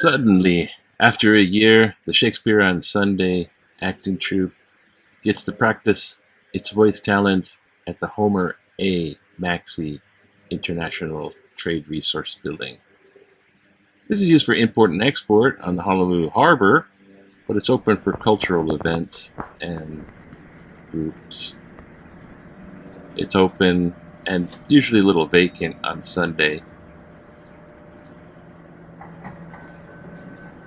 Suddenly, after a year, the Shakespeare on Sunday acting troupe gets to practice its voice talents at the Homer A. Maxey International Trade Resource Building. This is used for import and export on the Honolulu Harbor, but it's open for cultural events and groups. It's open and usually a little vacant on Sunday.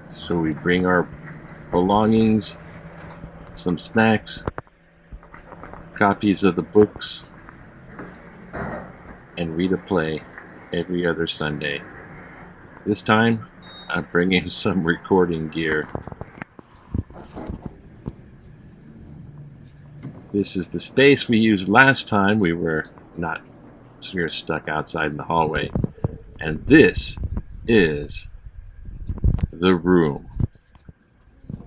So we bring our belongings, some snacks, copies of the books, and read a play every other Sunday. This time, I'm bringing some recording gear. This is the space we used last time we were stuck outside in the hallway. And this is the room,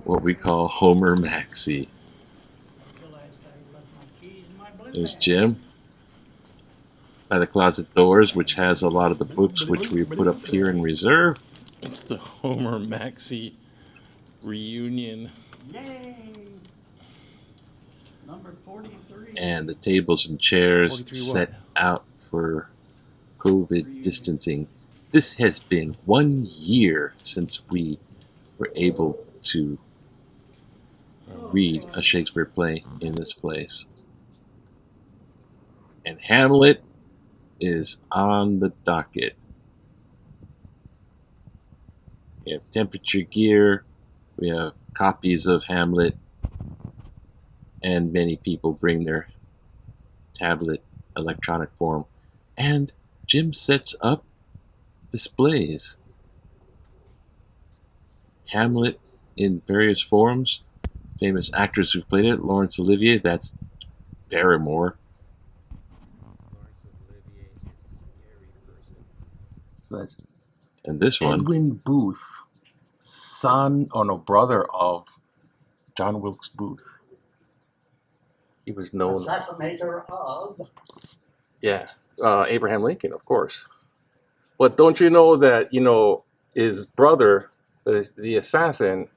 what we call Homer Maxey. There's Jim by the closet doors, which has a lot of the books which we put up here in reserve. It's the Homer Maxey reunion. Yay! Number 43. And the tables and chairs set out for COVID distancing. This has been 1 year since we were able to read a Shakespeare play in this place. And Hamlet is on the docket. We have temperature gear, we have copies of Hamlet, and many people bring their tablet electronic form. And Jim sets up displays. Hamlet in various forms. Famous actors who played it. Laurence Olivier, that's Barrymore. And this one, Edwin Booth, brother of John Wilkes Booth. He was known. Assassinator of. Yeah, Abraham Lincoln, of course. But don't you know that, his brother, the assassin,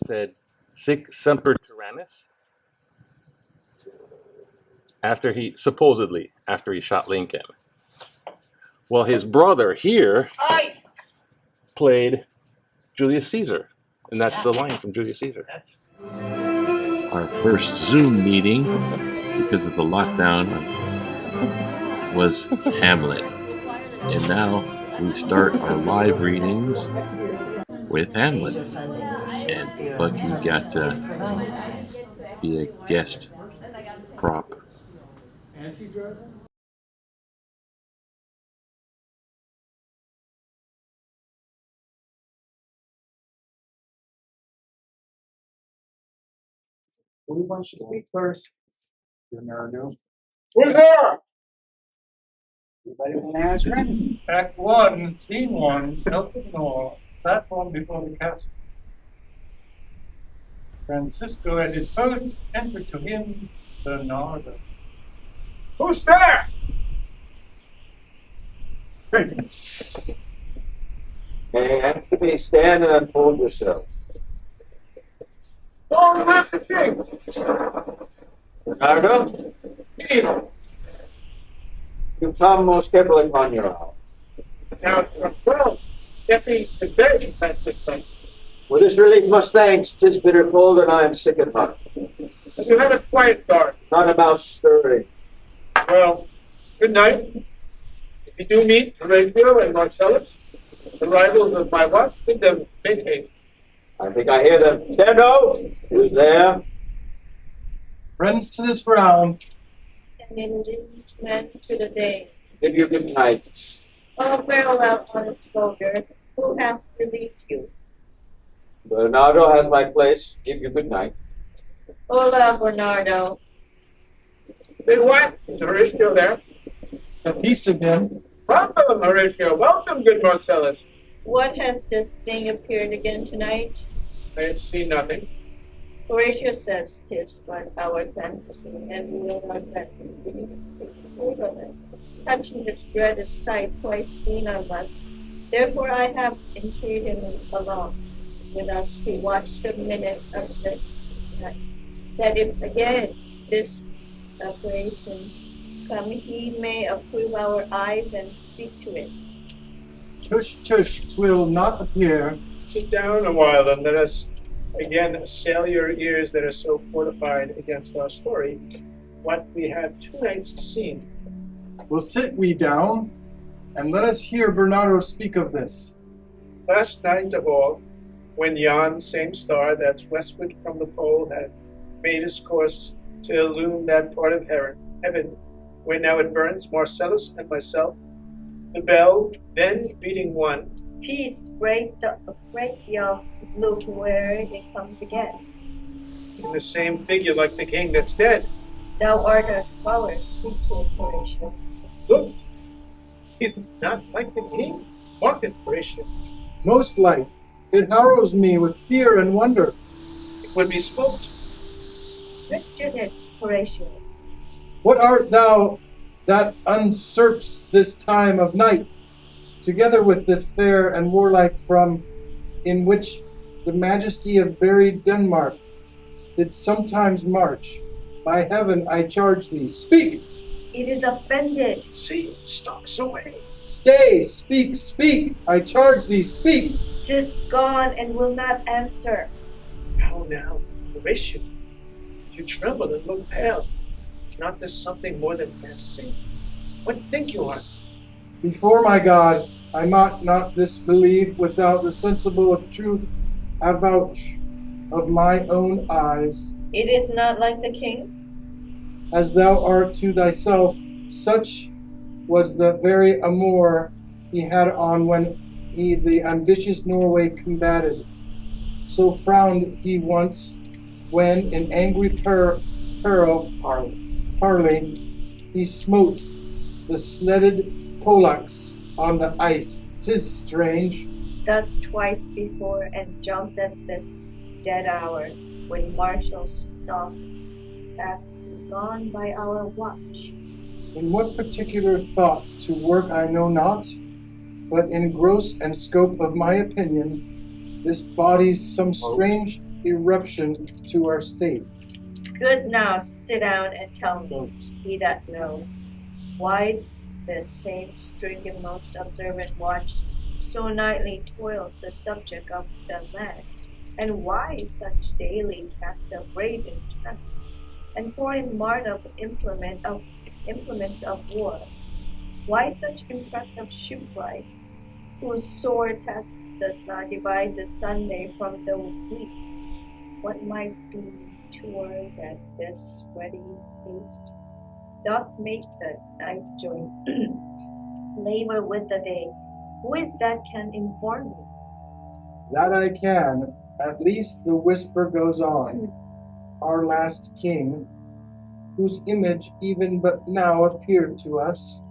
said, "Sic semper tyrannis," after he shot Lincoln. Well, his brother here played Julius Caesar, and that's the line from Julius Caesar. Our first Zoom meeting, because of the lockdown, was Hamlet. And now we start our live readings with Hamlet. And Bucky got to be a guest prop. Who wants to speak first? Leonardo. Who's there? Anybody want to answer him? Act 1, Scene 1, Elsinore, platform before the castle. Francisco at his post entered to him Bernardo. Who's there? Hey, Anthony, stand and unfold yourself. Oh, Master King! Bernardo, you come most carefully upon your own. Now, well, stepping today, Master King. With this relief must thanks, 'tis bitter cold, and I am sick at heart. Have you had a quiet guard? Not a mouse stirring. Well, good night. If you do meet Horatio and Marcellus, the rivals of my wife, bid them make haste. I think I hear them. Stendo, who's there? Friends to this ground. And indeed men to the day. Give you good night. O farewell, honest soldier, who hath relieved you? Bernardo has my place. Give you good night. Hola, Bernardo. Big what? Is Horatio there? A piece of him. Welcome, Horatio. Welcome, good Marcellus. What has this thing appeared again tonight? I see nothing. Horatio says 'tis but our fantasy, and we will not let him be hold of it. Touching this dreaded sight twice seen of us, Therefore I have entreated him along with us to watch the minutes of this night, that if again this operation come, he may approve our eyes and speak to it. Tush, tush, 'twill not appear. Sit down a while and let us again assail your ears that are so fortified against our story, what we have 2 nights seen. Will sit we down, and let us hear Bernardo speak of this. Last night of all, when yon same star that's westward from the pole had made his course to illume that part of heaven where now it burns, Marcellus and myself, the bell then beating one, Peace, break the off, look where it comes again. in the same figure like the king that's dead. Thou art a scholar, speak to it, Horatio. Look, he's not like the king. Mark it, Horatio. Most like, it harrows me with fear and wonder. It would be smoked. Question it, Horatio. What art thou that usurps this time of night, together with this fair and warlike from, in which the majesty of buried Denmark did sometimes march? By heaven, I charge thee, speak! It is offended. See, it stalks away. Stay, speak, speak! I charge thee, speak! 'Tis gone and will not answer. How now, Horatio? You tremble and look pale. Is not this something more than fantasy? What think you on? Before my God, I might not this believe without the sensible of truth avouch of my own eyes. It is not like the king. As thou art to thyself, such was the very amour he had on when he the ambitious Norway combated. So frowned he once, when in angry parley he smote the sledded Polacks on the ice. 'Tis strange. Thus twice before, and jumped at this dead hour, when Marshal Stock hath gone by our watch. In what particular thought to work I know not, but in gross and scope of my opinion, this body's some strange eruption to our state. Good, now sit down and tell me, he that knows, why the same stricken most observant watch so nightly toils the subject of the land, and why such daily cast a brazen camp, and foreign mart of implements of war? Why such impressive shipwrights, whose sore test does not divide the Sunday from the week? What might be toward that this sweaty haste doth make the night join labor with the day? Who is that can inform me? That I can, at least the whisper goes on. Our last king, whose image even but now appeared to us,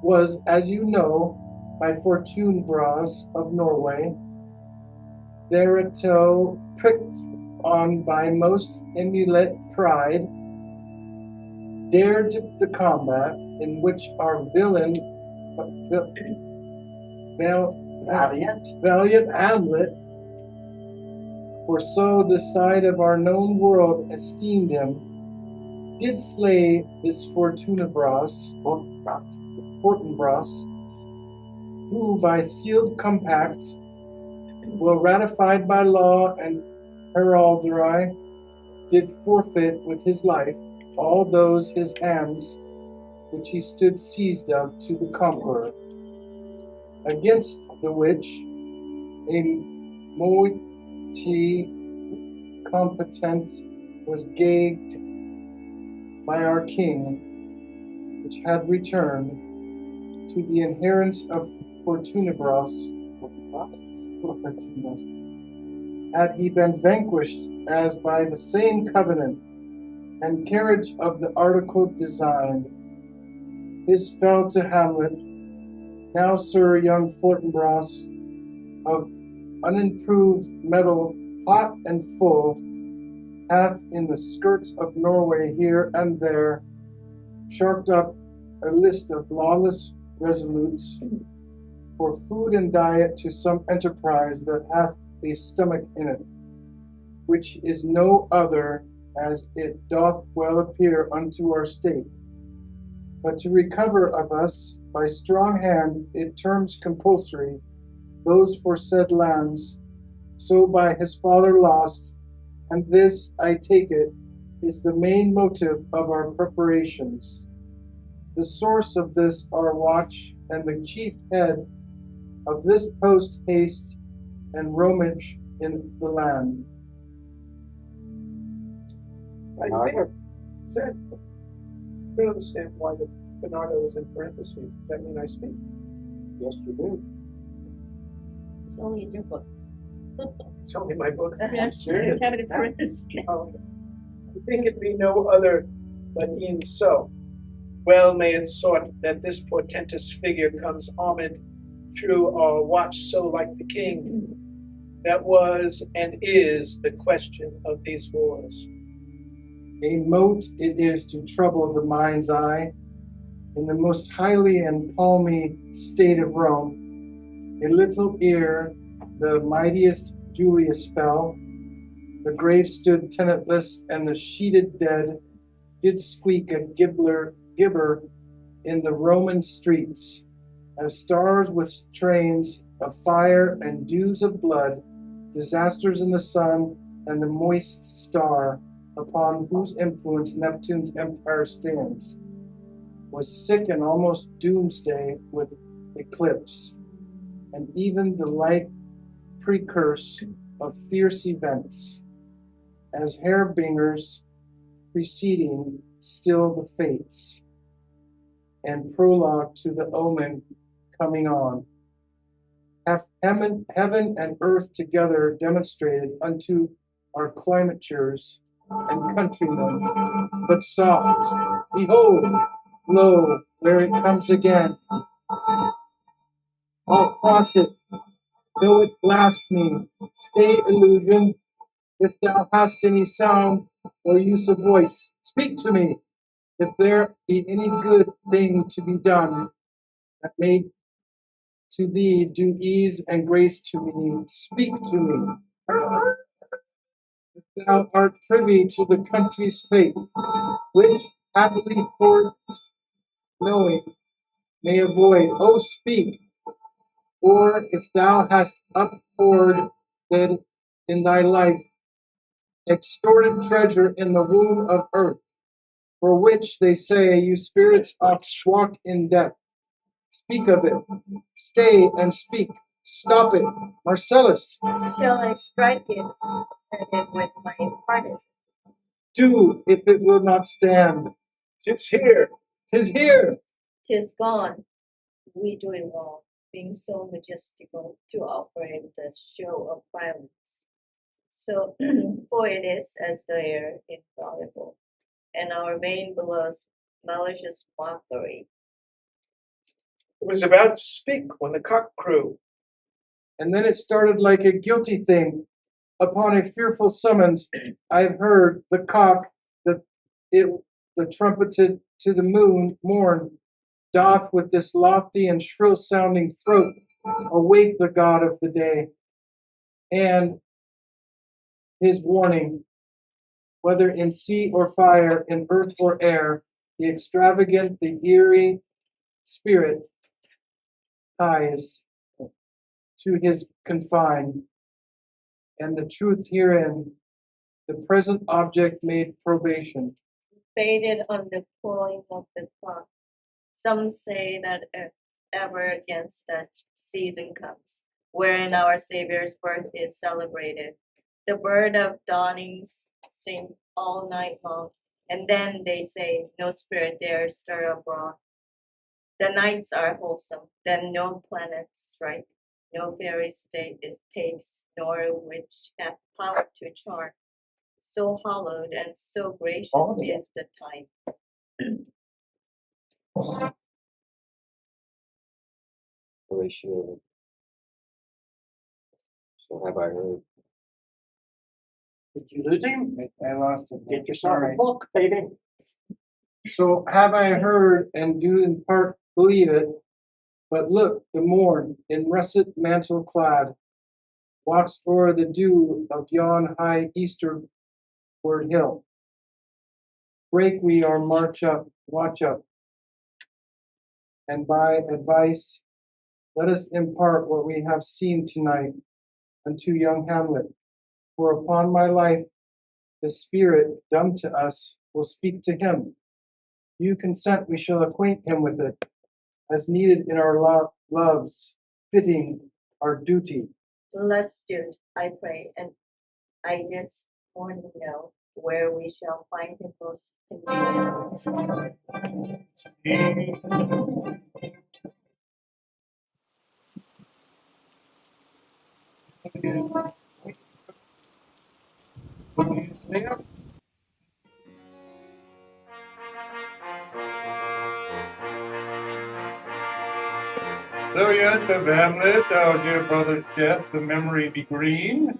was, as you know, by Fortunebras of Norway, thereto pricked on by most emulate pride, dared the combat in which our valiant Hamlet, for so the side of our known world esteemed him, did slay this Fortunebras, who by sealed compact, will ratified by law and heraldry, did forfeit with his life all those his hands which he stood seized of to the conqueror, against the which a moiety competent was gagged by our king, which had returned to the adherents of Fortunebras, had he been vanquished as by the same covenant and carriage of the article designed. His fell to Hamlet. Now, sir, young Fortinbras, of unimproved metal, hot and full, hath in the skirts of Norway here and there sharked up a list of lawless resolutes, for food and diet to some enterprise that hath a stomach in it, which is no other, as it doth well appear unto our state. But to recover of us, by strong hand, it terms compulsory those foresaid lands, so by his father lost, and this, I take it, is the main motive of our preparations. The source of this our watch, and the chief head of this post haste and roamage in the land. I think said, I don't understand why the Bernardo is in parentheses. Does that mean I speak? Yes, you do. It's only in your book. It's only my book. Yes, serious. have it in parentheses. Oh, okay. I think it be no other but e'en so. Well may it sort that this portentous figure comes armed through our watch so like the king. That was and is the question of these wars. A mote it is to trouble the mind's eye. In the most highly and palmy state of Rome, a little ere the mightiest Julius fell, the grave stood tenantless, and the sheeted dead did squeak a gibber in the Roman streets, as stars with trains of fire and dews of blood, disasters in the sun, and the moist star, upon whose influence Neptune's empire stands, was sick and almost doomsday with eclipse, and even the light precurse of fierce events, as harbingers preceding still the fates, and prologue to the omen coming on. Hath heaven and earth together demonstrated unto our climatures and countrymen, but soft, behold, lo, where it comes again. I'll cross it, though it blast me. Stay, illusion, if thou hast any sound or use of voice, speak to me. If there be any good thing to be done, that may to thee do ease and grace to me, speak to me. If thou art privy to the country's fate, which happily for knowing may avoid, oh speak. Or if thou hast uphoarded in thy life extorted treasure in the womb of earth, for which they say you spirits oft walk in death. Speak of it. Stay and speak. Stop it. Marcellus. Shall I strike it at it with my partisan? Do, if it will not stand. 'Tis here. 'Tis here. 'Tis gone. We do it wrong, being so majestical to offer him the show of violence. So, for it is as the air infallible, and our vain billows malicious mockery. I was about to speak when the cock crew. And then it started like a guilty thing. Upon a fearful summons, I've heard the cock, the trumpeted to the morn, doth with this lofty and shrill sounding throat awake the god of the day, and his warning, whether in sea or fire, in earth or air, the extravagant, the eerie spirit ties to his confine, and the truth herein, the present object made probation. Faded on the coin of the clock. Some say that ever against that season comes, wherein our Savior's birth is celebrated. The bird of dawnings sing all night long, and then they say no spirit dares stir abroad. The nights are wholesome, then no planets strike, no fairy state it takes, nor witch hath power to charm. So hallowed and so gracious is the time. Horatio. So have I heard. Did you lose him? I lost it. Get yourself Sorry. a book, baby. So have I heard and do in part believe it, But look, the morn, in russet mantle clad, walks o'er the dew of yon high eastward hill. Break we our march up, watch up, and by advice let us impart what we have seen tonight unto young Hamlet. For upon my life, the spirit, dumb to us, will speak to him. You consent we shall acquaint him with it, as needed in our loves, fitting our duty. Let's do it, I pray, and I this morning know where we shall find him most convenient. So yet of Hamlet, our dear brother's death, the memory be green,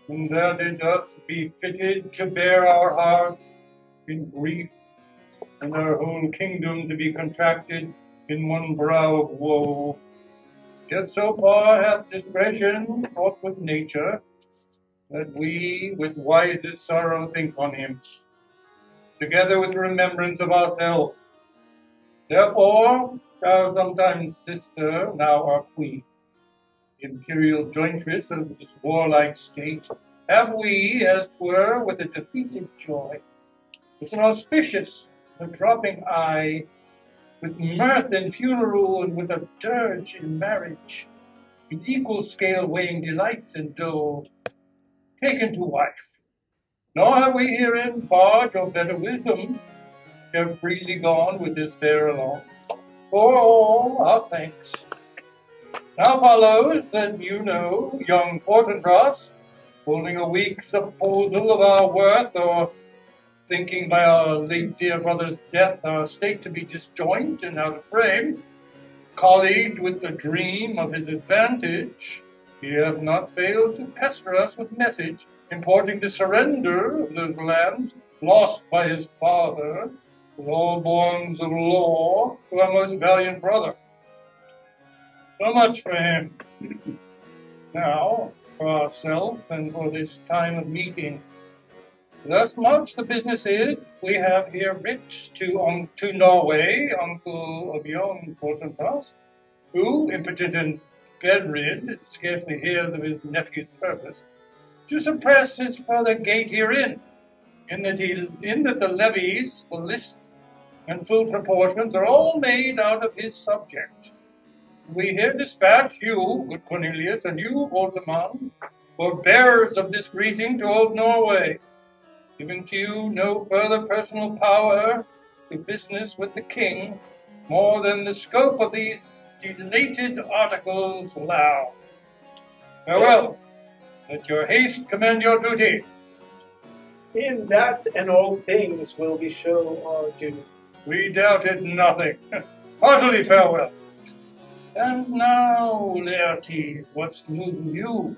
and that it us be fitted to bear our hearts in grief, and our whole kingdom to be contracted in one brow of woe. Yet so far hath discretion fought with nature, that we with wisest sorrow think on him, together with remembrance of ourselves. Therefore, thou sometimes sister, now our queen, imperial jointress of this warlike state, have we, as 'twere, with a defeated joy, with an auspicious, a dropping eye, with mirth in funeral, and with a dirge in marriage, in equal scale weighing delights and dole, taken to wife. Nor have we herein barge or better wisdoms, have freely gone with this fair along. For all our thanks. Now follows, that you know, young Fortinbras, holding a weak supposal of our worth, or thinking by our late dear brother's death our state to be disjoint and out of frame, colleagued with the dream of his advantage, he hath not failed to pester us with message importing the surrender of those lands lost by his father, with all borns of law, to our most valiant brother. So much for him. Now, for ourselves and for this time of meeting. Thus much the business is, we have here writ to Norway, uncle of young Fortinbras, who, impotent and bedrid, scarcely hears of his nephew's purpose, to suppress his further gait herein, in that the levies, the list, and full proportions are all made out of his subject. We here dispatch you, good Cornelius, and you, Voldemar, for bearers of this greeting to old Norway, giving to you no further personal power to business with the king, more than the scope of these dilated articles allow. Farewell. Let your haste commend your duty. In that and all things will we show our duty. We doubted nothing. Heartily farewell. And now, Laertes, what's new to you?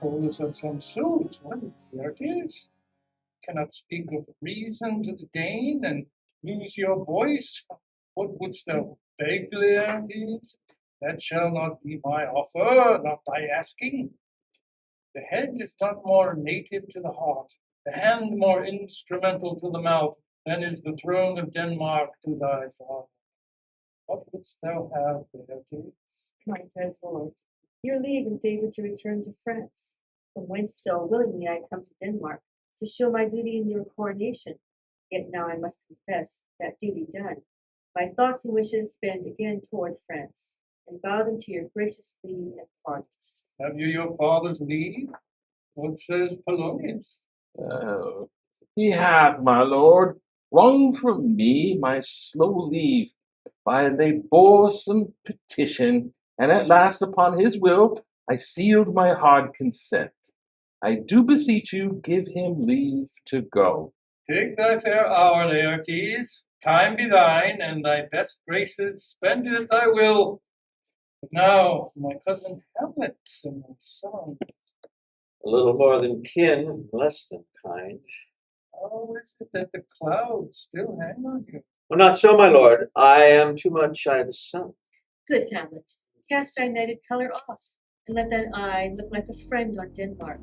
Told us of some suits. What, Laertes? Cannot speak of reason to the Dane, and lose your voice? What wouldst thou beg, Laertes? That shall not be my offer, not thy asking. The head is not more native to the heart, the hand more instrumental to the mouth, than is the throne of Denmark to thy father. What wouldst thou have, Laertes? My dread lord, your leave and favor to return to France, from whence so willingly I come to Denmark, to show my duty in your coronation. Yet now I must confess, that duty done, my thoughts and wishes bend again toward France, and bow them to your gracious leave and pardon. Have you your father's leave? What says Polonius? Oh, he hath, my lord, wrung from me my slow leave by a laborsome petition, and at last upon his will I sealed my hard consent. I do beseech you, give him leave to go. Take thy fair hour, Laertes. Time be thine, and thy best graces spend it at thy will. But now, my cousin Hamlet and my son. A little more than kin, less than kind. How is it that the clouds still hang on you? Well, not so, my lord. I am too much I the sun. Good Hamlet, cast thy knighted colour off, and let thine eye look like a friend on Denmark.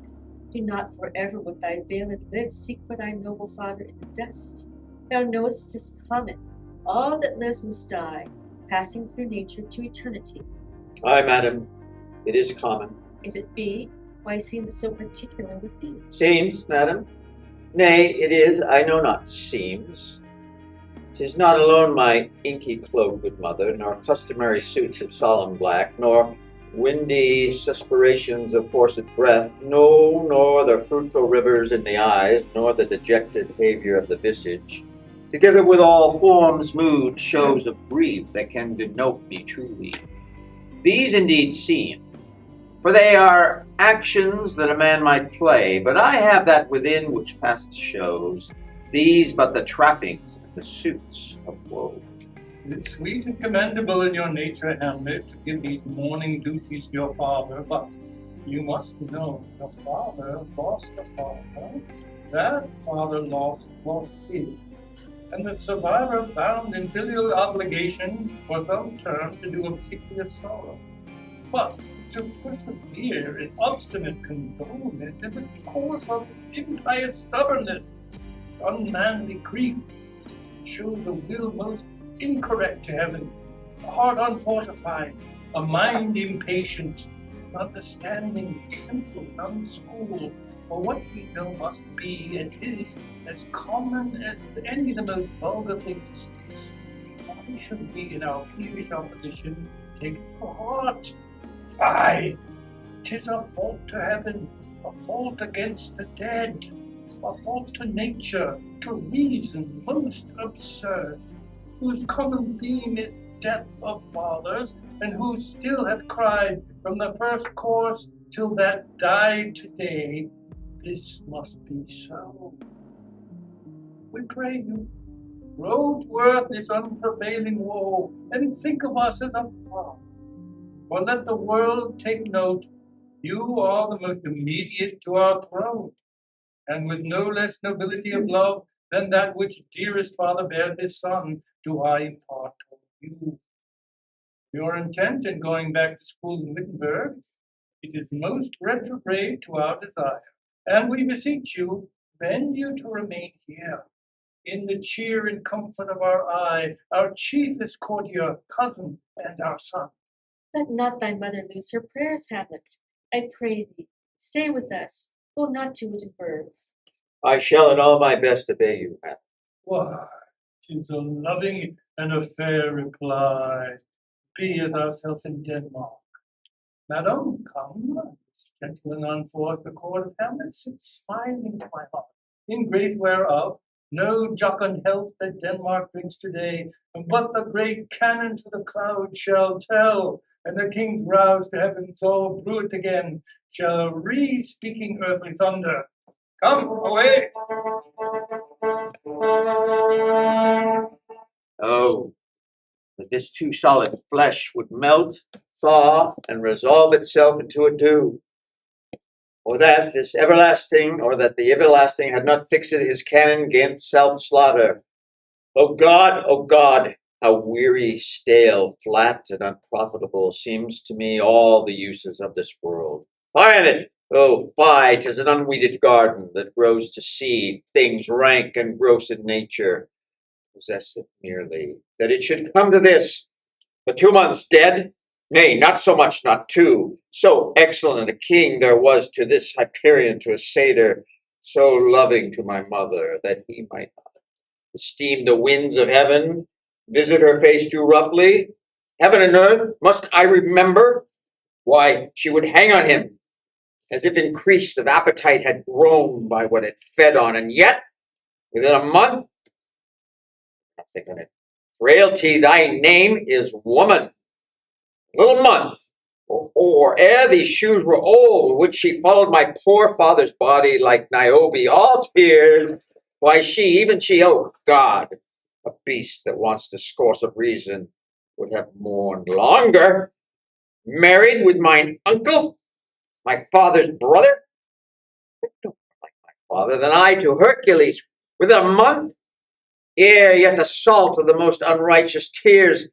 Do not forever with thy veiled lids seek for thy noble father in the dust. Thou knowest 'tis common, all that lives must die, passing through nature to eternity. Aye, madam, it is common. If it be, why seem it so particular with thee? Seems, madam? Nay, it is, I know not, seems. 'Tis not alone my inky cloak, good mother, nor customary suits of solemn black, nor windy suspirations of forced breath, no, nor the fruitful rivers in the eyes, nor the dejected behavior of the visage, together with all forms, mood, shows of grief that can denote me truly. These indeed seem, for they are actions that a man might play, but I have that within which past shows, these but the trappings and the suits of woe. It's sweet and commendable in your nature, Hamlet, to give these mourning duties to your father, but you must know your father lost a father, that father lost his, and the survivor bound in filial obligation for some term to do obsequious sorrow. But to persevere in obstinate condonement is a course of impious stubbornness, unmanly grief, shows a will most incorrect to heaven, a heart unfortified, a mind impatient, an understanding simple, unschooled, for what we know must be and is as common as any of the most vulgar things to speak. Why should we, in our peevish opposition, take it to heart? Fie! 'Tis a fault to heaven, a fault against the dead, a fault to nature, to reason, most absurd, whose common theme is death of fathers, and who still hath cried from the first course till that died today, this must be so. We pray you, row to earth this unprevailing woe, and think of us as a father. For let the world take note, you are the most immediate to our throne, and with no less nobility of love than that which dearest father bears his son, do I impart to you. Your intent in going back to school in Wittenberg, it is most retrograde to our desire, and we beseech you, bend you to remain here, in the cheer and comfort of our eye, our chiefest courtier, cousin, and our son. Let not thy mother lose her prayers, Hamlet. I pray thee, stay with us, go not to Wittenberg. I shall in all my best obey you, madam. Why, 'tis a loving and a fair reply. Be as ourselves in Denmark. Madam, come, this gentleman on forth the court of Hamlet sits smiling to my heart, in grace whereof no jocund health that Denmark drinks today, but the great cannon to the clouds shall tell, and the king's rouse to heavens all bruit again, shall re-speaking earthly thunder. Come away. Oh, that this too solid flesh would melt, thaw, and resolve itself into a dew. Or that the everlasting had not fixed his cannon 'gainst self-slaughter. O God, how weary, stale, flat, and unprofitable seems to me all the uses of this world. Fie on it! Oh, fie! 'Tis an unweeded garden that grows to seed, things rank and gross in nature. Possess it merely, that it should come to this. For 2 months dead? Nay, not so much, not 2. So excellent a king there was to this Hyperion, to a satyr, so loving to my mother, that he might not esteem the winds of heaven, visit her face too roughly. Heaven and earth, must I remember? Why, she would hang on him, as if increased of appetite had grown by what it fed on, and yet, within a month, nothing on it. Frailty, thy name is woman. Little month, or ere these shoes were old, which she followed my poor father's body like Niobe, all tears. Why, even she, oh God, a beast that wants discourse of reason, would have mourned longer. Married with mine uncle, my father's brother? Don't like my father than I to Hercules, within a month, ere yet the salt of the most unrighteous tears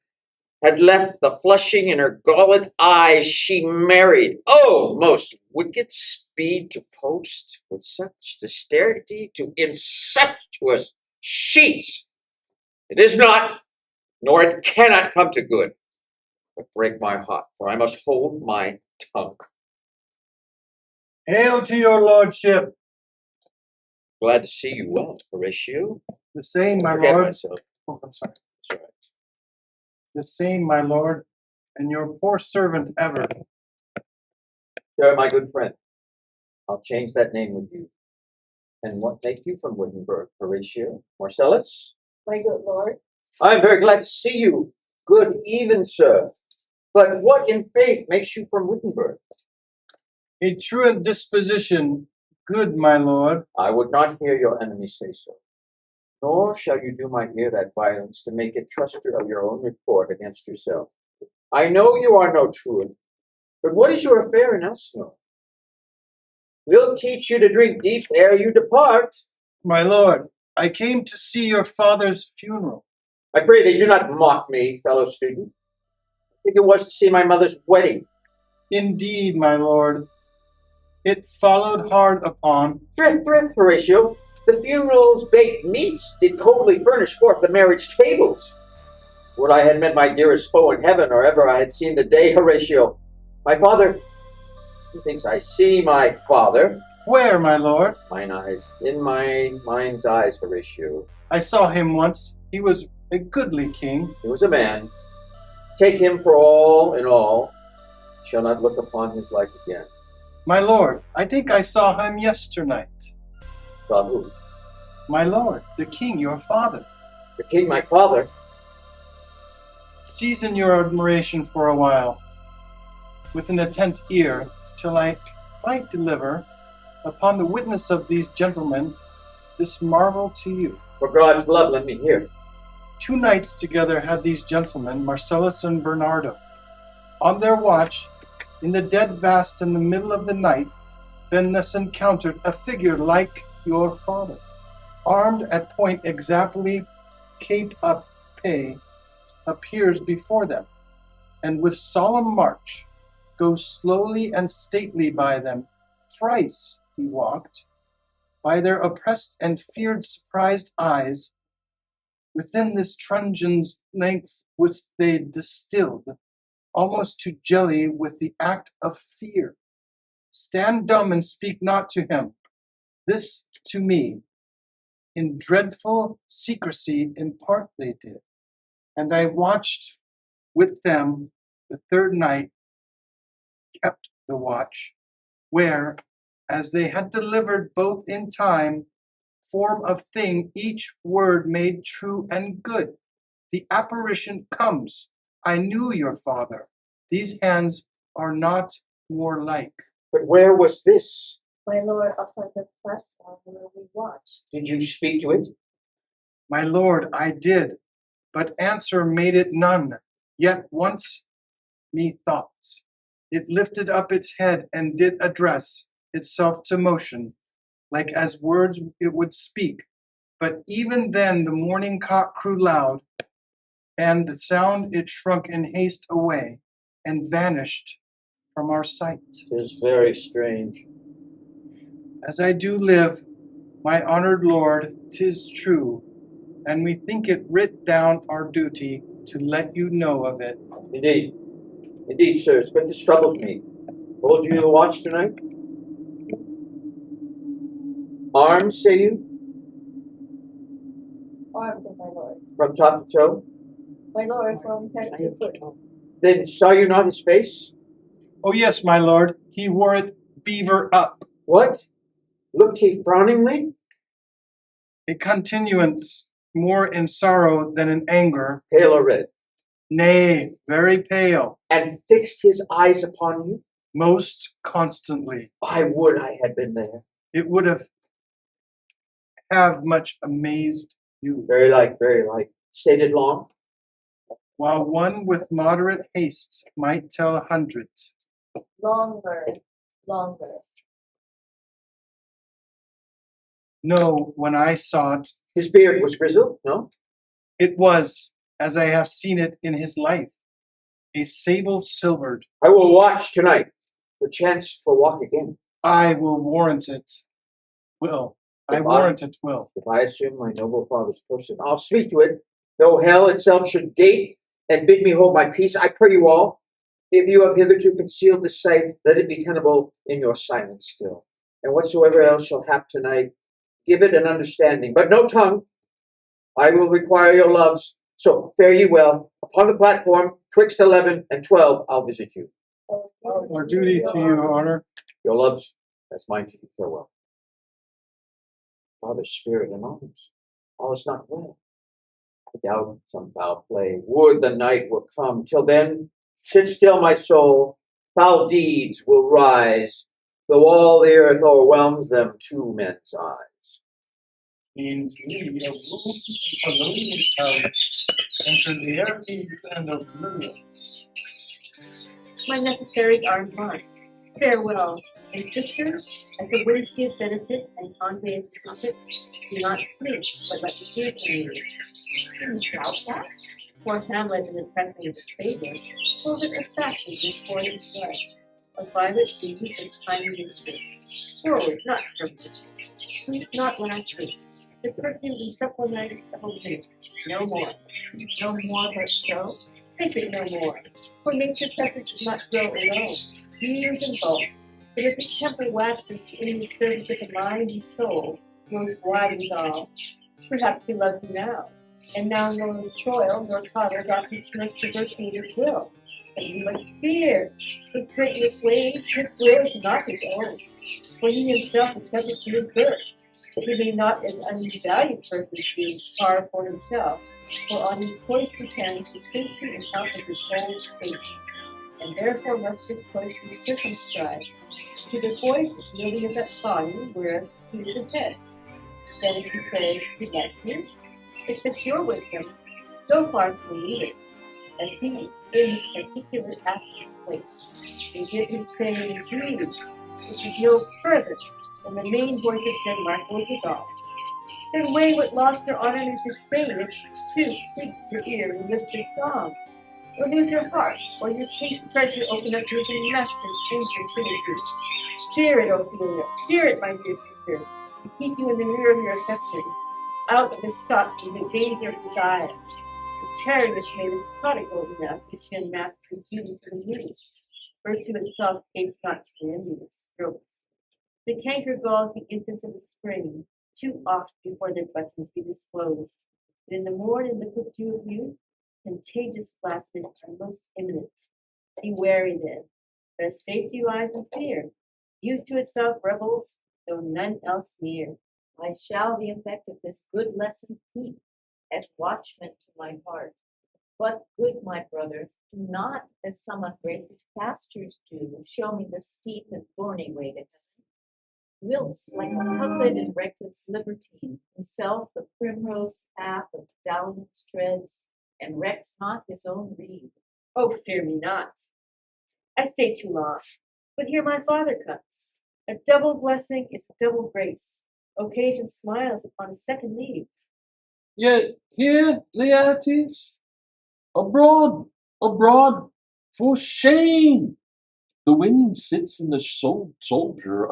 had left the flushing in her gaunt eyes, she married. Oh, most wicked speed to post, with such dexterity to incestuous sheets. It is not, nor it cannot come to good, but break my heart, for I must hold my tongue. Hail to your lordship. Glad to see you well, Horatio. The same, my Forget lord. myself. Oh, I'm sorry. That's all right. The same, my lord, and your poor servant ever. Sir, my good friend, I'll change that name with you. And what make you from Wittenberg, Horatio? Marcellus? My good lord, I am very glad to see you. Good even, sir. But what in faith makes you from Wittenberg? A truant disposition, good my lord. I would not hear your enemy say so. Nor shall you do my ear that violence to make it truster of your own report against yourself. I know you are no truant, but what is your affair in Elsinore? We'll teach you to drink deep ere you depart. My lord, I came to see your father's funeral. I pray thee do not mock me, fellow student. I think it was to see my mother's wedding. Indeed, my lord, it followed hard upon. Thrift, Horatio. The funeral's baked meats did coldly furnish forth the marriage tables. Would I had met my dearest foe in heaven, or ever I had seen the day, Horatio. My father, methinks I see my father. Where, my lord? Mine eyes, in my mind's eyes, Horatio. I saw him once. He was a goodly king. He was a man. Take him for all in all. Shall not look upon his like again. My lord, I think I saw him yesternight. Saw who? My lord, the king, your father. The king, my father. Season your admiration for a while, with an attent ear, till I might deliver, upon the witness of these gentlemen, this marvel to you. For God's love, let me hear. 2 nights together had these gentlemen, Marcellus and Bernardo. On their watch, in the dead vast in the middle of the night, then thus encountered a figure like your father, armed at point exactly caped up pay, appears before them, and with solemn march goes slowly and stately by them. Thrice he walked, by their oppressed and feared surprised eyes, within this truncheon's length was they distilled, almost to jelly with the act of fear. Stand dumb and speak not to him. This to me, in dreadful secrecy impart they did. And I watched with them the 3rd night, kept the watch, where, as they had delivered both in time, form of thing, each word made true and good. The apparition comes. I knew your father. These hands are not more like. But where was this? my lord, upon the platform where we watched. Did you speak to it? My lord, I did, but answer made it none. Yet once, methought, it lifted up its head and did address itself to motion, like as words it would speak. But even then the morning cock crew loud, and the sound it shrunk in haste away, and vanished from our sight. 'Tis very strange. As I do live, my honored lord, 'tis true, and we think it writ down our duty to let you know of it. Indeed. Indeed, sirs, but this troubles me. Hold you the watch tonight? Arms, say you? Armed, my lord. From top to toe? My lord, from head to foot. Then saw you not his face? Oh yes, my lord, he wore it beaver up. What? Looked he frowningly? A continuance more in sorrow than in anger. Pale or red? Nay, very pale. And fixed his eyes upon you? Most constantly. I would I had been there. It would have much amazed you. Very like, very like. Stayed long? While one with moderate haste might tell 100. Longer, longer. No, when I saw it, His beard was grizzled, no? it was as I have seen it in his life. a sable silvered. I will watch tonight, perchance to walk again. I will warrant it. Warrant it will. If I assume my noble father's person, I'll speak to it, though hell itself should gape and bid me hold my peace. I pray you all, if you have hitherto concealed the sight, let it be tenable in your silence still. And whatsoever else shall hap tonight, give it an understanding, but no tongue. I will require your loves. So fare ye well. Upon the platform, twixt 11 and 12, I'll visit you. Our duty to you, honor. Your loves, that's mine to you. Farewell. Father's spirit and arms, all is not well. I doubt some foul play. Would the night will come. Till then, sit still, my soul. Foul deeds will rise, though all the earth overwhelms them to men's eyes. Indeed, a room house, enter the airkeys and oblivion. My necessaries are mine. Farewell. And sister, as the winds give benefit and conveys benefit, do not flee, but let me hear from you. Can you doubt that? For Hamlet in the Treachery of Vespasian told it a fact in his foreign blood. A violet beauty and tiny nature. Forward, not purpose. Sleep not when I sleep. The perfume and supplement the whole thing. No more. No more but so. Think it no more. For nature perfect does not grow alone. Years and bulk. It is his temple waxes in the service of the mind and soul, grows wide and all. Perhaps he loves you now, and now nor toil nor totter doth he turn to mercy in his will. But you must fear, his greatness ways, his will is not his own, for he himself is subject to his birth. He may not as undervalued persons be far for himself, for on his choice depends the safety and health of his whole state. And therefore must this choice be circumscribed to the voice yielding of that volume whereof speaks his head. Then if you say, you like me, it fits your wisdom, so far to believe it, as he, in this particular active place, may give his saying indeed, which is no further than the main voice of Denmark was withal. Then weigh what lost your honor and sustain it, too, speak your ear and lift your songs. Or lose your heart, or your taste treasure open up to the master's infinity. Fear it, Ophelia, fear it, my dear sister, to keep you in the mirror of your affection, out of the shot in the danger of desire. The cherished maid is prodigal enough to shed master beauty to the moon. Virtue itself escapes not to envious strokes. The canker galls the infants of the spring, too oft before their buttons be disclosed. But in the morn and liquid dew of youth, contagious blasphemous are most imminent. Be wary then, their safety lies in fear. Youth to itself rebels, though none else near. I shall the effect of this good lesson keep, as watchman to my heart. But, good my brothers, do not, as some upbraid his pastures do, show me the steep and thorny way to go. Wilts like a puppet and reckless libertine, himself the primrose path of dalliance treads, and recks not his own reed. Oh, fear me not. I stay too long, but here my father comes. A double blessing is a double grace. Occasion smiles upon a second leave. Yet here, Laertes, abroad, abroad, for shame! The wind sits in the shoulder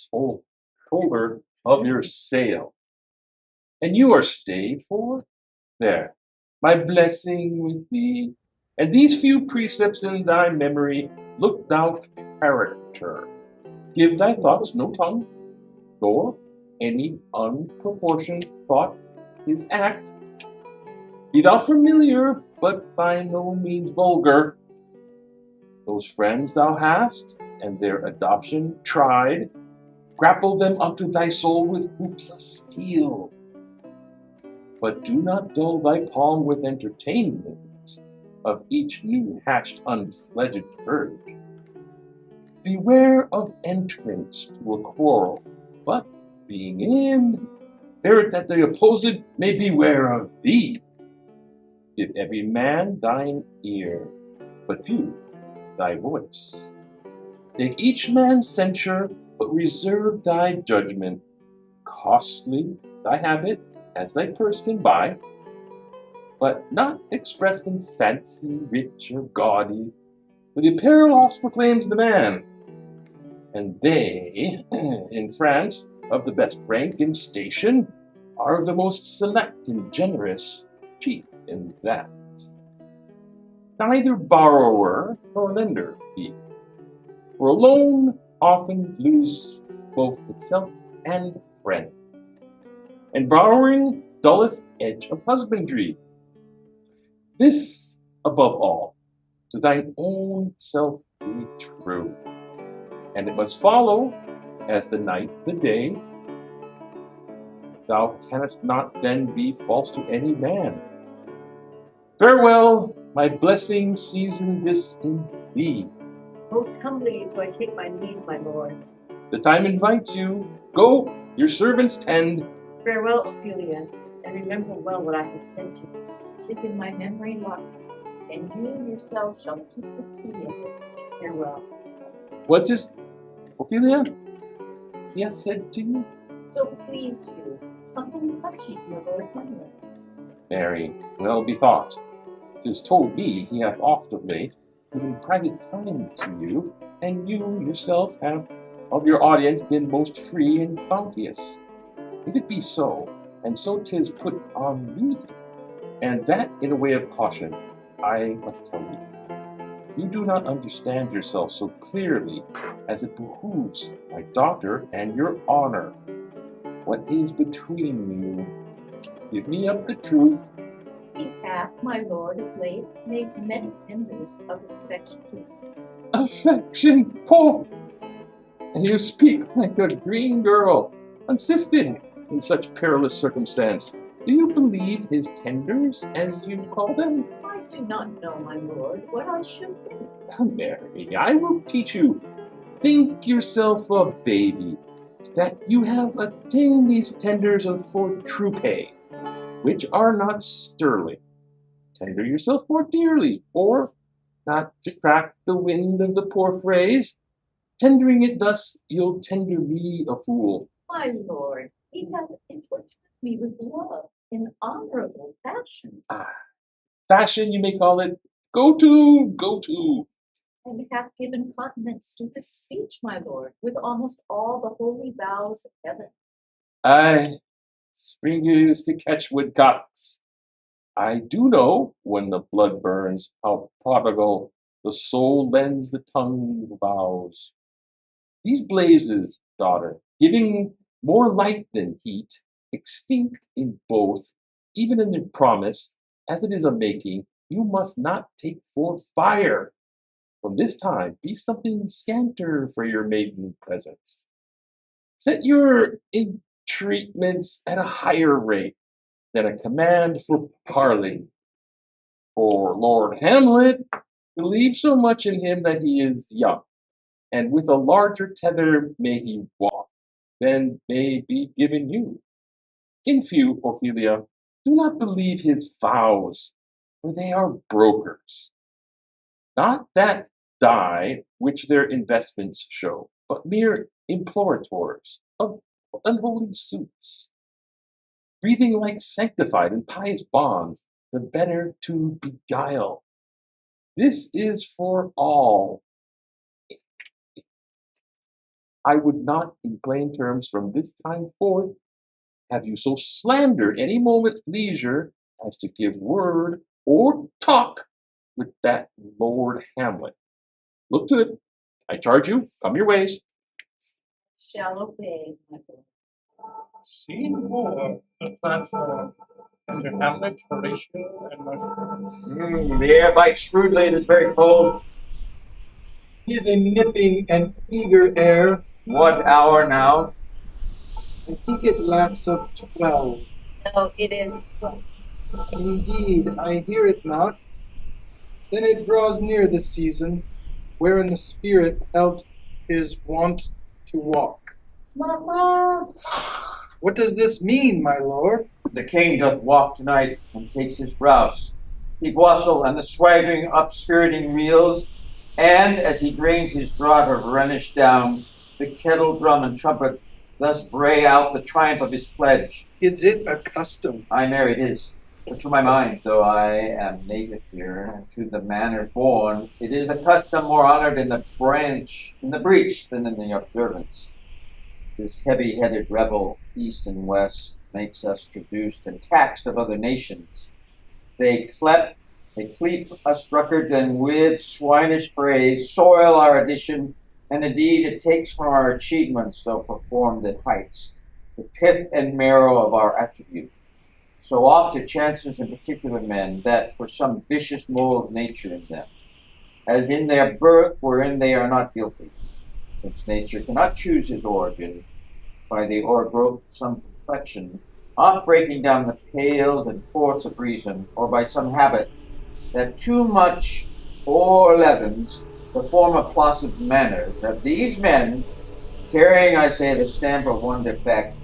of your sail, and you are stayed for? There, my blessing with thee, and these few precepts in thy memory, look thou character. Give thy thoughts no tongue, nor any unproportioned thought his act. Be thou familiar, but by no means vulgar. Those friends thou hast, and their adoption tried, grapple them up to thy soul with hoops of steel. But do not dull thy palm with entertainment of each new hatched unfledged bird. Beware of entrance to a quarrel, but being in, fear that the opposed may beware of thee. Give every man thine ear, but few thy voice. Take each man's censure, but reserve thy judgment. Costly thy habit, as thy purse can buy. but not expressed in fancy, rich, or gaudy, for the apparel oft proclaims the man. And they, in France, of the best rank and station, are of the most select and generous, chief in that. Neither borrower nor lender be, for a loan often lose both itself and friend, and borrowing dulleth edge of husbandry. This, above all, to thine own self be true, and it must follow, as the night the day, thou canst not then be false to any man. Farewell, my blessing season this in thee. Most humbly do I take my leave, my lords. The time invites you. Go, your servants tend. Farewell, Ophelia, and remember well what I have said to you. 'Tis in my memory locked, and you yourself shall keep the key of it. Farewell. What is, Ophelia, he has said to you? So please you, something touching your Lord Hamlet. Mary, well bethought. 'Tis told me he hath oft of late given private time to you, and you yourself have of your audience been most free and bounteous. If it be so, and so 'tis put on me, and that in a way of caution, I must tell you. You do not understand yourself so clearly as it behooves my daughter and your honor. What is between you? Give me up the truth. He hath, my lord, of late made many tenders of his affection to me. Affection, Paul! And you speak like a green girl, unsifted in such perilous circumstance. Do you believe his tenders, as you call them? I do not know, my lord, what I should do. Mary, I will teach you. Think yourself a baby, that you have attained these tenders of for true pay, which are not sterling. Tender yourself more dearly, or, not to crack the wind of the poor phrase, tendering it thus, you'll tender me a fool. My lord, he hath importuned me with love in honorable fashion, Fashion, you may call it. Go to. and hath given continence to his speech, my lord, with almost all the holy vows of heaven. Aye, spring is to catch woodcocks. I do know, when the blood burns, how prodigal the soul lends the tongue vows. These blazes, daughter, giving more light than heat, extinct in both, even in their promise, as it is a making, you must not take for fire. From this time be something scanter for your maiden presence. Set your entreatments at a higher rate than a command for parley. For Lord Hamlet believes so much in him that he is young, and with a larger tether may he walk than may be given you. In few, Ophelia, do not believe his vows, for they are brokers. Not that die which their investments show, but mere implorators of unholy suits, breathing like sanctified and pious bonds, the better to beguile. This is for all. I would not, in plain terms, from this time forth, have you so slandered any moment leisure as to give word or talk with that Lord Hamlet. Look to it. I charge you, come your ways. Shall obey, my lord. See more the platform under Hamlet, Horatio, and Marcellus. The air bites shrewdly, it is very cold. He is a nipping and eager air. What hour now? I think it lacks of 12. No, it is. Indeed, I hear it not. Then it draws near the season, wherein the spirit elt is wont to walk. What does this mean, my lord? The king doth walk tonight and takes his grouse. He wassail and the swaggering up-spiriting reels, and as he drains his draught of Rhenish down, the kettle drum and trumpet thus bray out the triumph of his pledge. Is it a custom? I marry it is. But to my mind, though I am native here, and to the manner born, it is the custom more honored in the breach than in the observance. This heavy-headed rebel, east and west, makes us traduced and taxed of other nations. They cleap us drunkards, and with swinish praise soil our addition, and indeed it takes from our achievements, though performed at heights, the pith and marrow of our attribute. So oft it chances in particular men that for some vicious mold of nature in them, as in their birth wherein they are not guilty, since nature cannot choose his origin, by the o'ergrowth of some complexion, oft breaking down the pales and forts of reason, or by some habit that too much o'erleavens the form of plausive manners, that these men, carrying, I say, the stamp of one defect,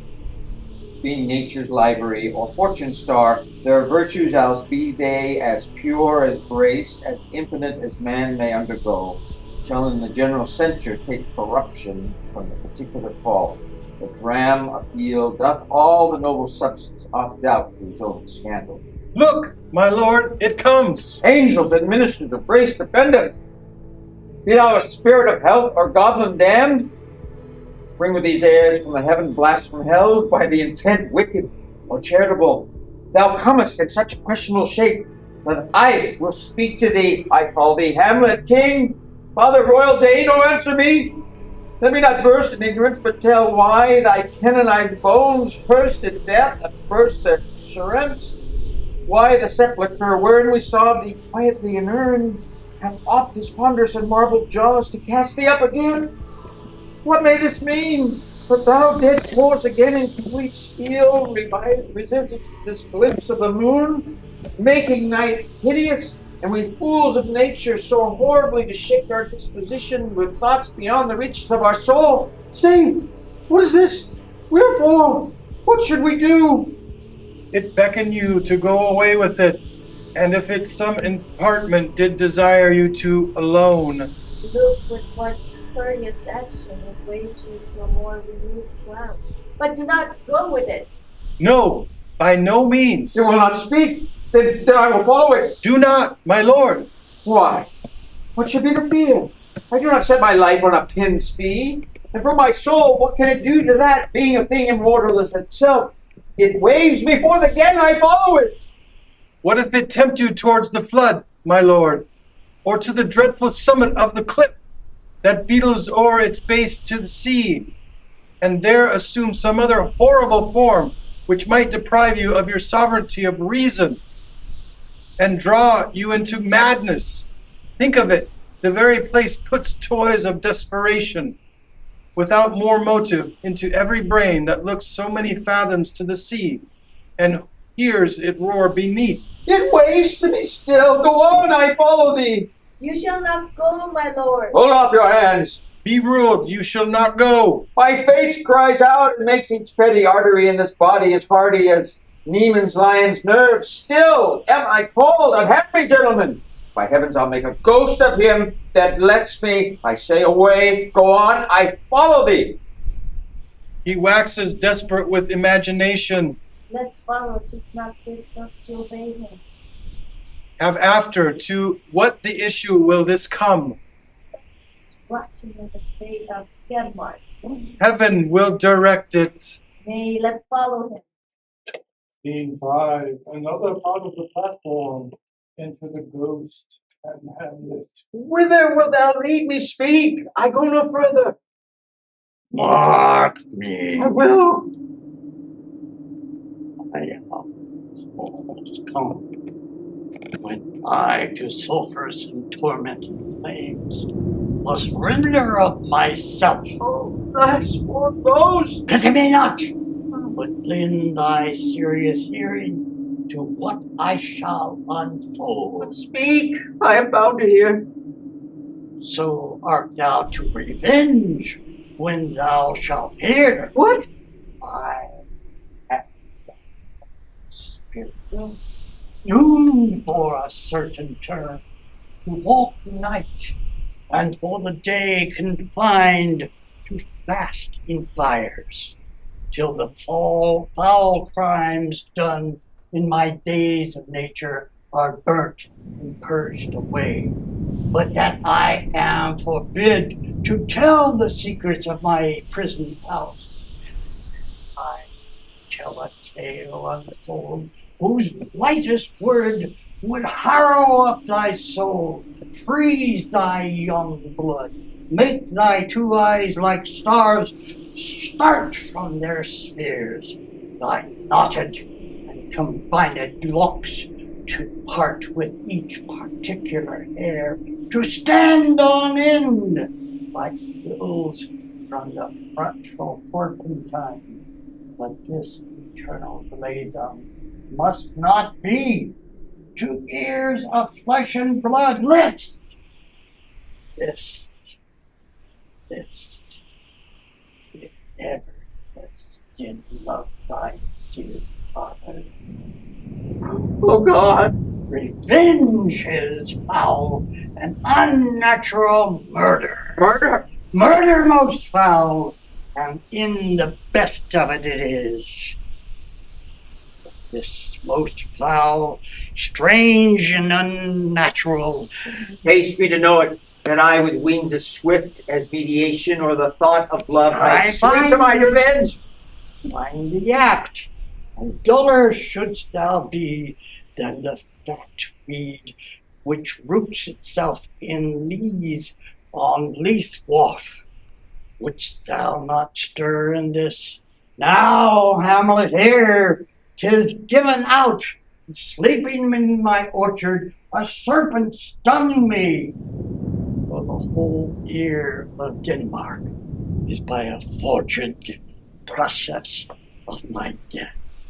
being nature's livery or fortune's star, their virtues else be they as pure as grace, as infinite as man may undergo, shall in the general censure take corruption from the particular fault. The dram appeal doth all the noble substance opt out to his own scandal. Look, my lord, it comes. Angels and ministers of grace defend us. Be thou a spirit of health or goblin damned, bring with these airs from the heaven blast from hell by the intent wicked or charitable. Thou comest in such a questionable shape that I will speak to thee. I call thee Hamlet, king, father royal Dane, or answer me. Let me not burst in ignorance, but tell why thy canonized bones first in death and first their surrents. Why the sepulchre wherein we saw thee quietly inurned hath oft his ponderous and marble jaws to cast thee up again. What may this mean? But thou dead tores again in complete steel, resents this glimpse of the moon, making night hideous, and we fools of nature so horribly to shake our disposition with thoughts beyond the reaches of our soul. Say, what is this? Wherefore? What should we do? It beckon you to go away with it, and if it some apartment did desire you to alone. Look with what courteous action it waves you to a more renewed ground. But do not go with it. No, by no means. You will not speak? Then I will follow it. Do not, my lord. Why? What should be the fear? I do not set my life on a pin's fee. And for my soul, what can it do to that, being a thing immortal as itself? It waves before the again I follow it. What if it tempt you towards the flood, my lord, or to the dreadful summit of the cliff that beetles o'er its base to the sea, and there assume some other horrible form which might deprive you of your sovereignty of reason and draw you into madness? Think of it. The very place puts toys of desperation without more motive into every brain that looks so many fathoms to the sea and hears it roar beneath. It waves to be still. Go on, I follow thee. You shall not go, my lord. Hold off your hands. Be ruled, you shall not go. My fate cries out and makes each petty artery in this body as hardy as Neiman's lion's nerves. Still am I called. Unhand me, gentlemen. By heavens, I'll make a ghost of him that lets me. I say away, go on, I follow thee. He waxes desperate with imagination. Let's follow, 'tis not fit us to obey him. Have after, to what the issue will this come? It's brought to me the state of Denmark. Heaven will direct it. Nay, let's follow him. Scene 5, another part of the platform. Enter the ghost and Hamlet. Whither wilt thou lead me? Speak. I go no further. Mark me. I will. I am almost come. When I to sulphurous and tormented flames must render up myself. Oh, last poor ghost. Pity me not, but lend thy serious hearing to what I shall unfold. Speak. I am bound to hear. So art thou to revenge when thou shalt hear. What? I am spirit doomed for a certain term to walk the night, and for the day confined to fast in fires, till the foul crimes done in my days of nature are burnt and purged away, but that I am forbid to tell the secrets of my prison house. I tell a tale untold, whose lightest word would harrow up thy soul, freeze thy young blood, make thy two eyes like stars start from their spheres, thy knotted and combined locks to part with each particular hair, to stand on end like hills from the fretful porpentine. But this eternal blazon must not be to ears of flesh and blood. List this, if ever this did love thy dear father. Oh God! Revenge is foul and unnatural murder. Murder! Murder most foul, and in the best of it is. This most foul, strange, and unnatural. Haste me to know it, that I with wings as swift as mediation or the thought of love might swing to my revenge. Find the apt, and duller shouldst thou be than the thought weed which roots itself in lees on Leith Wharf. Wouldst thou not stir in this? Now, Hamlet, here, 'tis given out. Sleeping in my orchard, a serpent stung me. For the whole ear of Denmark is by a forged process of my death.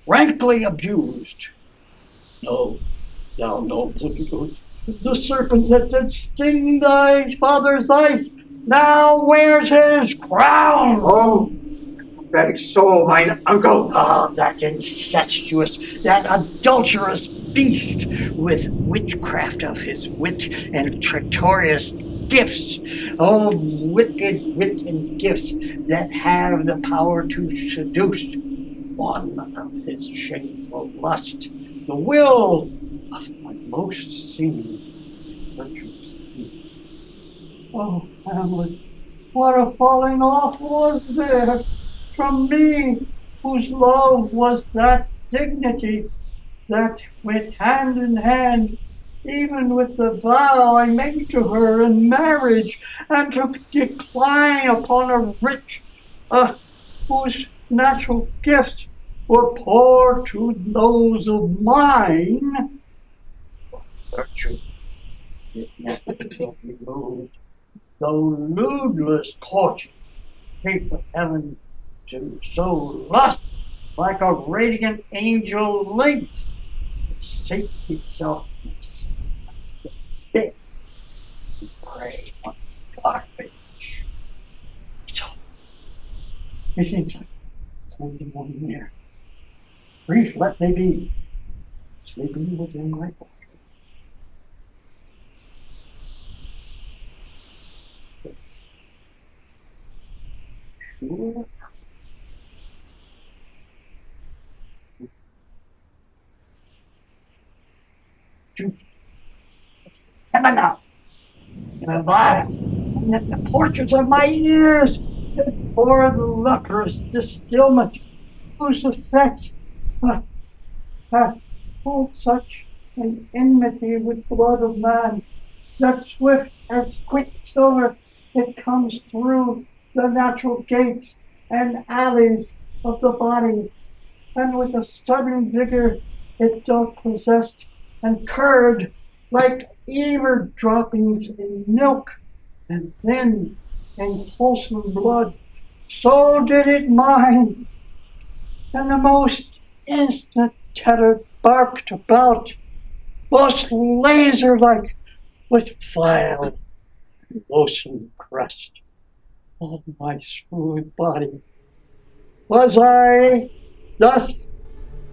Rankly abused. No, thou noble youth, the serpent that did sting thy father's eyes, now wears his crown. Oh, pathetic soul, mine uncle. Ah, that incestuous, that adulterous beast, with witchcraft of his wit and traitorous gifts, oh, wicked wit and gifts that have the power to seduce one of his shameful lust, the will of my most seeming virtuous youth. Oh, Hamlet, what a falling off was there from me, whose love was that dignity that went hand in hand even with the vow I made to her in marriage, and to decline upon a rich, whose natural gifts were poor to those of mine. Virtue did never be moved, though ludless courting shape of heaven to so lust like a radiant angel length, sate itself in bit and prey on garbage. So, methinks I find the morning near. Brief let me be, sleeping within my body. Sure. Heaven now, and the portraits of my ears, or the leprous distilment, whose effects hold such an enmity with blood of man, that swift as quicksilver it comes through the natural gates and alleys of the body, and with a sudden vigor it doth possess and curd like ever droppings in milk, and then in wholesome blood. So did it mine, and the most instant tether barked about, most laser-like, with vile and loathsome crest on my smooth body. Was I thus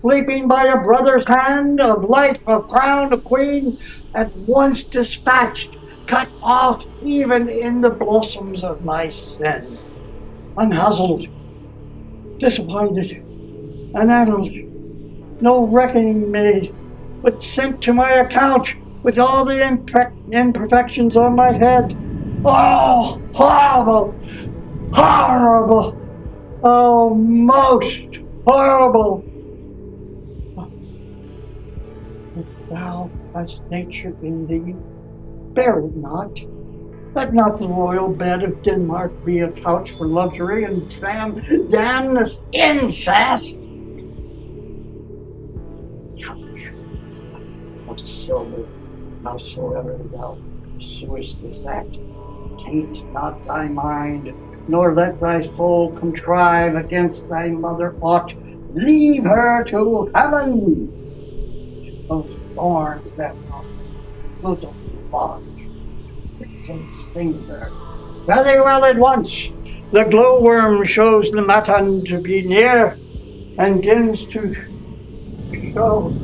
sleeping by a brother's hand, of life, of crown, a queen, at once dispatched, cut off even in the blossoms of my sin, unhuzzled, disappointed, and addled, no reckoning made, but sent to my account with all the imperfections on my head. Oh, horrible! Horrible! Oh, most horrible! If thou hast nature in thee, bear it not. Let not the royal bed of Denmark be a couch for luxury and damn this incest. Couch of silver, howsoever thou pursuest this act, taint not thy mind, nor let thy soul contrive against thy mother aught. Leave her to heaven. Those thorns that bosom lodge and sting her. Very well at once. The glowworm shows the mutton to be near, and begins to show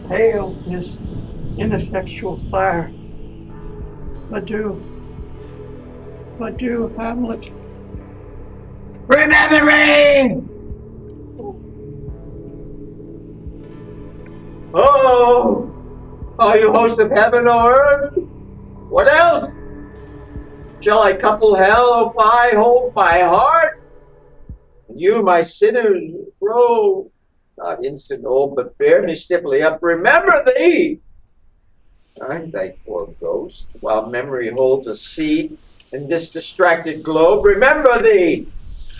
pale his ineffectual fire. Adieu, adieu, Hamlet. Remember me! Oh, are you host of heaven or earth? What else? Shall I couple hell, I hold my heart? And you, my sinners, grow, not instant old, but bear me stiffly up. Remember thee! I, thy poor ghost, while memory holds a seat in this distracted globe, remember thee!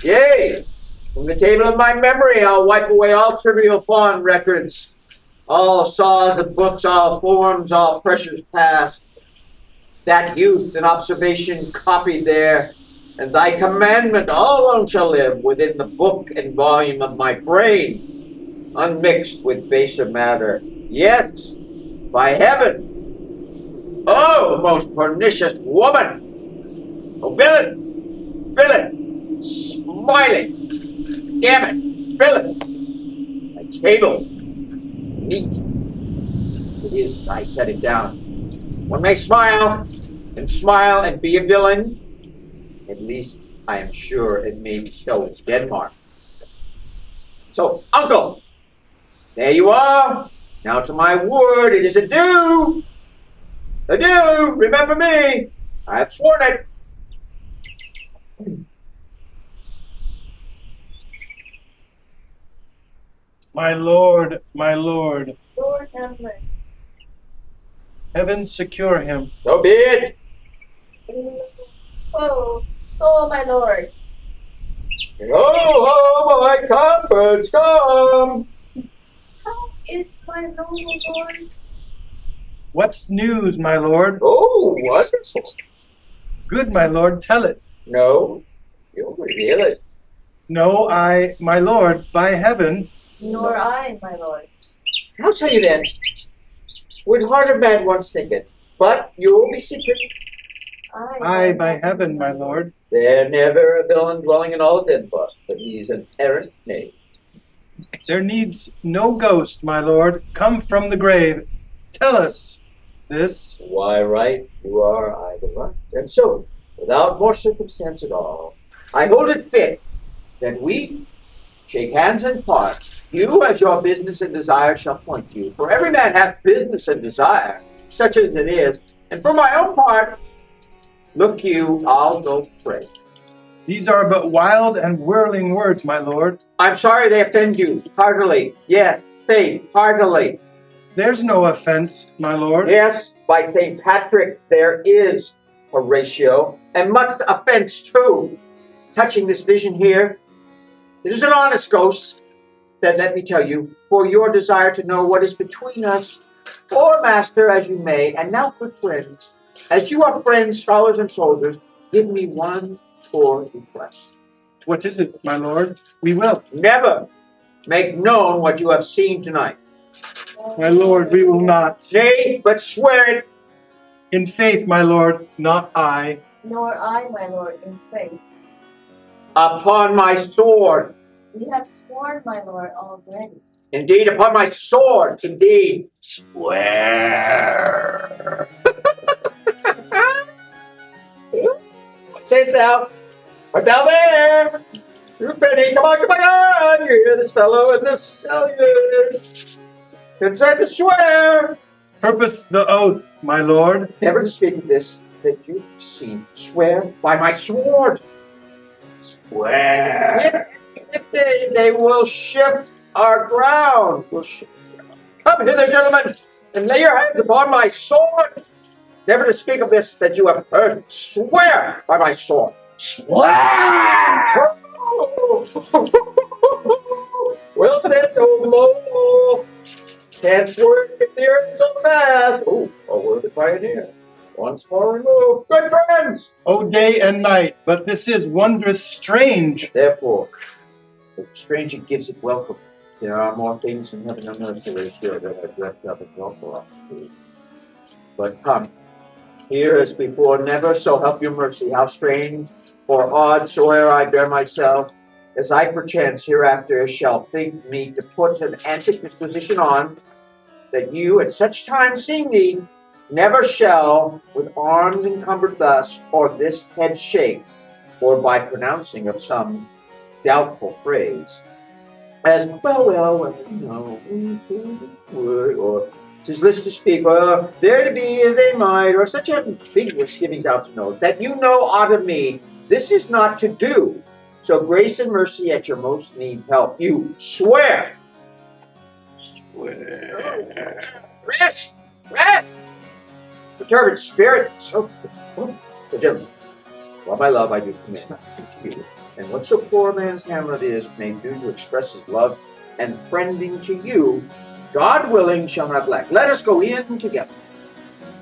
Yea, from the table of my memory I'll wipe away all trivial pawn records, all saws and books, all forms, all pressures past. That youth and observation copied there, and thy commandment alone shall live within the book and volume of my brain, unmixed with baser matter. Yes, by heaven! Oh, most pernicious woman! Oh, villain, smiling, damn it, villain! My table, meat, it is, I set it down. One may smile and be a villain. At least I am sure it may be so in Denmark. So, uncle, there you are. Now to my word, it is adieu. Adieu, remember me. I have sworn it. My lord, my lord, Lord Hamlet. heaven secure him. So be it. Oh, oh, my lord. Oh, my comforts come. How is my noble lord? What's news, my lord? Oh, wonderful. Good, my lord, tell it. No, you'll reveal it. No, my lord, by heaven. Nor I, my lord. I'll tell you then. Would heart of man once think it, but you will be secret. Aye, by heaven, my lord. There never a villain dwelling in all Denmark, but he's an errant knave. There needs no ghost, my lord, come from the grave. Tell us this. Why, right, you are I the right. And so, without more circumstance at all, I hold it fit that we shake hands and part. You, as your business and desire shall point to you. For every man hath business and desire, such as it is. And for my own part, look you, I'll go pray. These are but wild and whirling words, my lord. I'm sorry they offend you, heartily. Yes, faith, heartily. There's no offense, my lord. Yes, by St. Patrick, there is, Horatio, and much offense too. Touching this vision here, it is an honest ghost. Then let me tell you, for your desire to know what is between us, or master, as you may, and now good friends, as you are friends, scholars, and soldiers, give me one poor request. What is it, my lord? We will. Never make known what you have seen tonight. My lord, we will not. Nay, but swear it. In faith, my lord, not I. Nor I, my lord, in faith. Upon my sword. We have sworn, my lord, already. Indeed, upon my sword, indeed. Swear. What sayest thou? Art thou there? You Penny, come on! You hear this fellow in the celluloid? Consent to swear! Purpose the oath, my lord. Never to speak of this that you've seen. Swear by my sword. Swear. If they will shift our ground. Come hither, gentlemen, and lay your hands upon my sword. Never to speak of this that you have heard. Swear by my sword. Swear! Well said, old mole. Can't swear if the earth so fast. Oh, a word of pioneer. Once more removed. Good friends! O day and night, but this is wondrous strange. Therefore, the stranger gives it welcome. There are more things in heaven and earth to assure that are dreamt up in your philosophy. But come, here as before, never so help you mercy, how strange or odd soe'er I bear myself, as I perchance hereafter shall think me to put an antic disposition on, that you at such time seeing me, never shall, with arms encumbered thus, or this head shake, or by pronouncing of some doubtful phrase, as well, no, or 'tis list to speak, or there to be as they might, or such ambiguous givings out to know, that you know aught of me, this is not to do. So grace and mercy at your most need help. You swear. Swear. Rest! Rest! Perturbed spirit. So gentlemen, while my love I do command to you, and what so poor a man's Hamlet is may do to express his love and friending to you, God willing shall not lack. Let us go in together.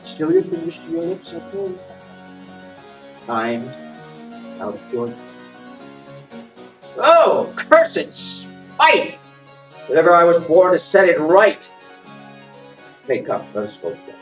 Still your fingers to your lips, I pray. I'm out of joy. Oh, cursed spite! Whatever I was born to set it right. Hey, come, let us go together.